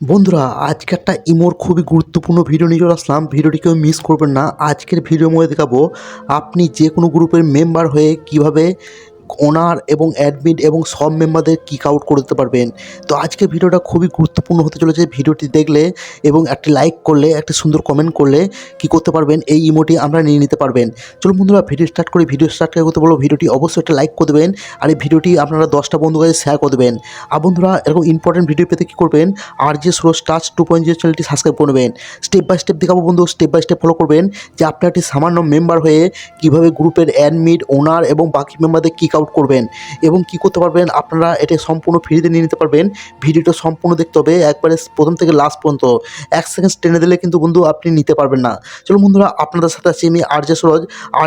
বন্ধুরা আজকে একটা ইমোর খুবই গুরুত্বপূর্ণ ভিডিও নিয়ে চলে আসলাম। ভিডিওটি কেউ মিস করবেন না। আজকের ভিডিওর মধ্যে দেখাবো আপনি যে কোনো গ্রুপের মেম্বার হয়ে কিভাবে ওনার এবং অ্যাডমিন এবং সব মেম্বারদের কিক আউট করে দিতে পারবেন। তো আজকের ভিডিওটা খুবই গুরুত্বপূর্ণ হতে চলেছে। ভিডিওটি দেখলে এবং একটি লাইক করলে, একটি সুন্দর কমেন্ট করলে কি করতে পারবেন, এই ইমোটি আমরা নিয়ে নিতে পারবেন। চলুন বন্ধুরা ভিডিও স্টার্ট করি। ভিডিও স্টার্ট করতে বলবো ভিডিওটি অবশ্যই একটা লাইক করে দেবেন আর এই ভিডিওটি আপনারা 10টা বন্ধুর কাছে শেয়ার করে দেবেন। আর বন্ধুরা এরকম ইম্পর্টেন্ট ভিডিও পেতে কী করবেন, আর যে সুরজ টাচ 2.0 চ্যানেলটি সাবস্ক্রাইব করবেন। স্টেপ বাই স্টেপ দেখাবো বন্ধু, স্টেপ বাই স্টেপ ফলো করবেন যে আপনি একটি সামান্য মেম্বার হয়ে কীভাবে গ্রুপের অ্যাডমিন, ওনার এবং বাকি মেম্বারদের কিক আউট করবেন এবং কি করতে পারবেন। আপনারা এটা সম্পূর্ণ ফ্রিতে নিয়ে নিতে পারবেন। ভিডিওটা সম্পূর্ণ দেখতে হবে, একবারে প্রথম থেকে লাস্ট পর্যন্ত। 1 সেকেন্ড টেনে দিলে কিন্তু বন্ধু আপনি নিতে পারবেন না। চলো বন্ধুরা আপনাদের সাথে আছি আমি আর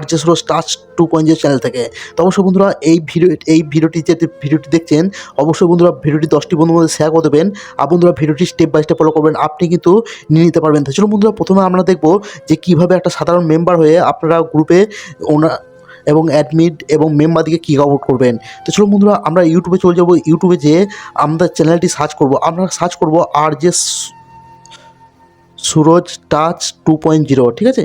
জে সুরজ টাচ 2.0 চ্যানেল থেকে। তো অবশ্যই বন্ধুরা এই ভিডিওটি যে ভিডিওটি দেখছেন, অবশ্যই বন্ধুরা ভিডিওটি 10টি বন্ধুর মধ্যে শেয়ার করে দেবেন। আর বন্ধুরা ভিডিওটি স্টেপ বাই স্টেপ ফলো করবেন, আপনি কিন্তু নিয়ে নিতে পারবেন। তো চলো বন্ধুরা প্রথমে আমরা দেখবো যে কীভাবে একটা সাধারণ মেম্বার হয়ে আপনারা গ্রুপে ওনার এবং অ্যাডমিন এবং মেম্বারদিকে কিক আউট করবেন। তো চলো বন্ধুরা আমরা ইউটিউবে চলে যাবো। ইউটিউবে যেয়ে আমাদের চ্যানেলটি সার্চ করবো, আমরা সার্চ করবো আর যে সুরজ টাচ 2.0, ঠিক আছে।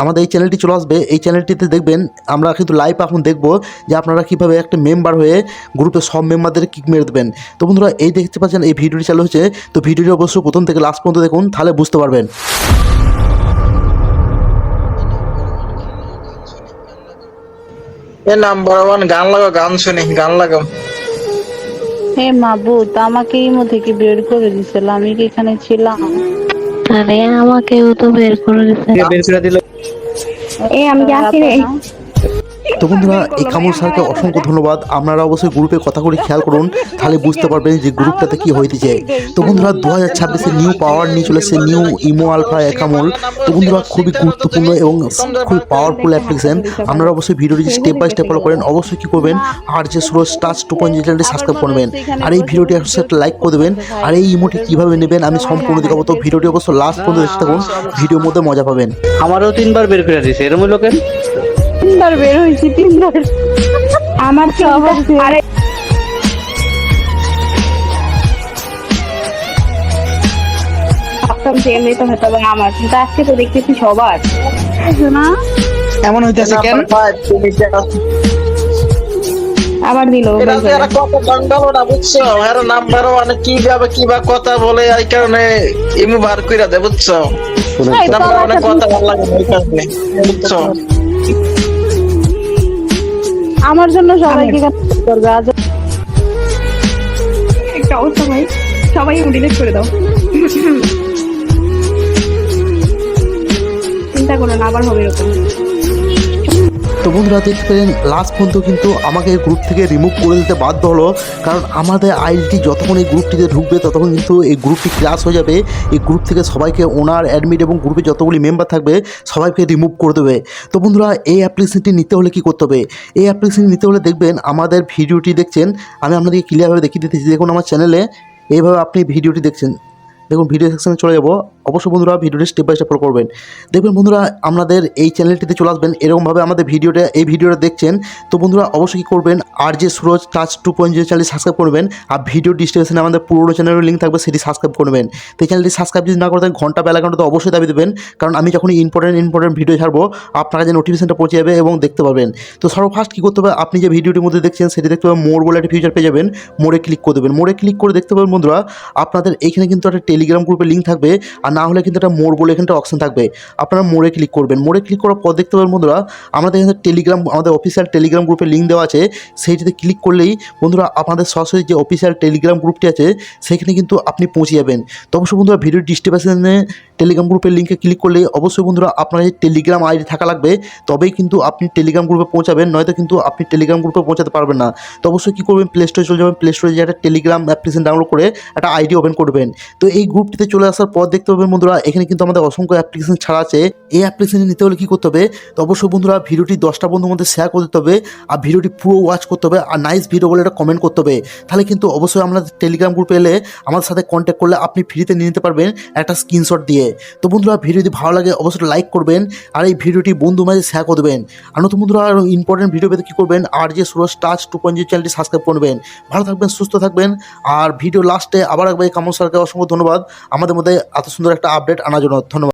আমাদের এই চ্যানেলটি চলে আসবে। এই চ্যানেলটিতে দেখবেন আমরা কিন্তু লাইভ এখন দেখবো যে আপনারা কীভাবে একটা মেম্বার হয়ে গ্রুপে সব মেম্বারদের কিক মেরে দেবেন। তো বন্ধুরা এই দেখতে পাচ্ছেন এই ভিডিওটি চালু হচ্ছে। তো ভিডিওটি অবশ্যই প্রথম থেকে লাস্ট পর্যন্ত দেখুন, তাহলে বুঝতে পারবেন। এ নাম্বার ওয়ান গান লাগাও, গান শুনি, গান লাগাও। হে মাবুদ, আমাকে ইমো থেকে বের করে দিছিল, আমি কি এখানে ছিলাম? আরে আমাকেও তো বের করে দিছে। বের করে দিল। আমি কি আসি রে? তো বন্ধুরা এই কামরুল স্যারকে অসংখ্য ধন্যবাদ। আপনারা অবশ্যই গ্রুপে কথা করে খেয়াল করুন, তাহলে বুঝতে পারবেন যে গ্রুপটাতে কী হইতেছে। তো বন্ধুরা 2026-এ নিউ পাওয়ার নিয়ে চলেছে নিউ ইমো আলফা একামল। তো বন্ধুরা খুবই গুরুত্বপূর্ণ এবং খুবই পাওয়ারফুল অ্যাপ্লিকেশন। আপনারা অবশ্যই ভিডিওটি স্টেপ বাই স্টেপ ফলো করেন। অবশ্যই কী করবেন, আর যে সুরজ টাচ 2.0 চ্যানেলটি সাবস্ক্রাইব করবেন আর এই ভিডিওটি একটা লাইক করে দেবেন। আর এই ইমোটি কীভাবে নেবেন আমি সম্পূর্ণ দেখাবো। তো ভিডিওটি অবশ্যই লাস্ট পর্যন্ত দেখতে থাকুন, ভিডিওর মধ্যে মজা পাবেন। আমারও 3বার বের করে দিছে এরকম লোকের। 3বার বের হয়েছি, 3বার আমার আরে ভাবতাম যে এমনি তো হয়তো বা আমার, কিন্তু আজকে তো দেখতেছি সবার না। এমন হইতাছে কেন? আবার দিল এটা যে এরা কত বাঙ্গালো না বুঝছো, এর নাম্বার ওয়ানে কিভাবে কথা বলে, এই কারণে ইমু বার কইরা দেয় বুঝছো। নাম্বার ওয়ানে কথা ভালো লাগে না এই কারণে বুঝছো। আমার জন্য সবাইকে করবে আজ একটা অবস্থা ভাই, সবাই ডিলিট করে দাও। চিন্তা করো না, আবার হবে এরকম। তো বন্ধুরা দেখতে পেলেন লাস্ট পর্যন্ত কিন্তু আমাকে এই গ্রুপ থেকে রিমুভ করে দিতে বাধ্য হলো, কারণ আমাদের আইডিটি যতক্ষণ এই গ্রুপটিতে ঢুকবে ততক্ষণ কিন্তু এই গ্রুপটি ক্রাশ হয়ে যাবে। এই গ্রুপ থেকে সবাইকে ওনার অ্যাডমিট এবং গ্রুপে যতগুলি মেম্বার থাকবে সবাইকে রিমুভ করে দেবে। তো বন্ধুরা এই অ্যাপ্লিকেশনটি নিতে হলে কী করতে হবে, এই অ্যাপ্লিকেশনটি নিতে হলে দেখবেন আমাদের ভিডিওটি দেখছেন, আমি আপনাদেরকে ক্লিয়ারভাবে দেখিয়ে দিতেছি। দেখুন আমার চ্যানেলে এইভাবে আপনি ভিডিওটি দেখছেন, দেখুন ভিডিও সেকশনে চলে যাব। অবশ্যই বন্ধুরা ভিডিওটি স্টেপ বাই স্টেপ ফলো করবেন। দেখবেন বন্ধুরা আমাদের এই চ্যানেলটিতে চলে আসবেন, এরকমভাবে আমাদের এই ভিডিওটা দেখছেন। তো বন্ধুরা অবশ্যই কী করবেন, আর যে সুরজ টাচ 2.0 চ্যানেলটি সাবস্ক্রাইব করবেন আর ভিডিও ডিসক্রিপশনে আমাদের পুরোনো চ্যানেলের লিঙ্ক থাকবে, সেটি সাবস্ক্রাইব করবেন। তো এই চ্যানেলটি সাবস্ক্রাইব যদি না করে থাকেন ঘন্টা বেল আইকনটা তো অবশ্যই দাবি দেবেন, কারণ আমি যখন ইম্পর্টেন্ট ভিডিও ছাড়বো আপনার কাছে নোটিফিকেশনটা পৌঁছে যাবে এবং দেখতে পাবেন। তো সর্বফার্স্ট কী করতে হবে, আপনি যে ভিডিওটির মধ্যে দেখছেন সেটি দেখতে পাবেন মোর বলে একটা ফিচার পেয়ে যাবেন। মোড়ে ক্লিক করে দেবেন। মোড়ে ক্লিক করে দেখতে পাবেন বন্ধুরা আপনাদের এইখানে কিন্তু একটা টেলিগ্রাম গ্রুপের লিঙ্ক থাকবে, আর না হলে কিন্তু একটা মোড় বলে এখানটা অপশন থাকবে। আপনারা মোড়ে ক্লিক করবেন। মোড়ে ক্লিক করার পর দেখতে পাবেন বন্ধুরা আমাদের এখানে আমাদের অফিসিয়াল টেলিগ্রাম গ্রুপের লিঙ্ক দেওয়া আছে। সেইটিতে ক্লিক করলেই বন্ধুরা আপনাদের সরাসরি যে অফিসিয়াল টেলিগ্রাম গ্রুপটি আছে সেখানে কিন্তু আপনি পৌঁছে যাবেন। তো অবশ্যই বন্ধুরা ভিডিও ডিসক্রিপশনে টেলিগ্রাম গ্রুপের লিঙ্কে ক্লিক করলে অবশ্যই বন্ধুরা আপনার যে টেলিগ্রাম আইডি থাকা লাগবে, তবেই কিন্তু আপনি টেলিগ্রাম গ্রুপে পৌঁছাবেন, নয়তো কিন্তু আপনি টেলিগ্রাম গ্রুপে পৌঁছাতে পারবেন না। তো অবশ্যই কী করবেন, প্লে স্টোরে চলে যাবেন। প্লে স্টোরে যে একটা টেলিগ্রাম অ্যাপ্লিকেশন ডাউনলোড করে একটা আইডি ওপেন করবেন। তো এই গ্রুপটিতে চলে আসার পর দেখতে পাবেন রাখবেন বন্ধুরা, এখানে কিন্তু আমাদের অসংখ্য অ্যাপ্লিকেশন ছাড়া আছে। এই অ্যাপ্লিকেশন নিতে হলে কি করতে হবে, তো অবশ্যই বন্ধুরা ভিডিওটি 10টা বন্ধুর মধ্যে শেয়ার করে দিতে হবে, আর ভিডিওটি পুরো ওয়াচ করতে হবে, আর নাইস ভিডিও বলে একটা কমেন্ট করতে হবে। তাহলে কিন্তু অবশ্যই আমাদের টেলিগ্রাম গ্রুপে এলে আমাদের সাথে কন্ট্যাক্ট করলে আপনি ফ্রিতে নিয়ে নিতে পারবেন একটা স্ক্রিনশট দিয়ে। তো বন্ধুরা ভিডিও যদি ভালো লাগে অবশ্যই লাইক করবেন, আর এই ভিডিওটি বন্ধু মাঝে শেয়ার করে দেবেন। আর নতুন বন্ধুরা আরও ইম্পর্টেন্ট ভিডিও পেতে কী করবেন, আর যে সুরজ টাচ 2.0 চ্যানেলটি সাবস্ক্রাইব করবেন। ভালো থাকবেন, সুস্থ থাকবেন। আর ভিডিও লাস্টে আবার একবার কামল স্যারকে অসংখ্য ধন্যবাদ আমাদের মধ্যে এত সুন্দর একটা আপডেট আনার জন্য। ধন্যবাদ।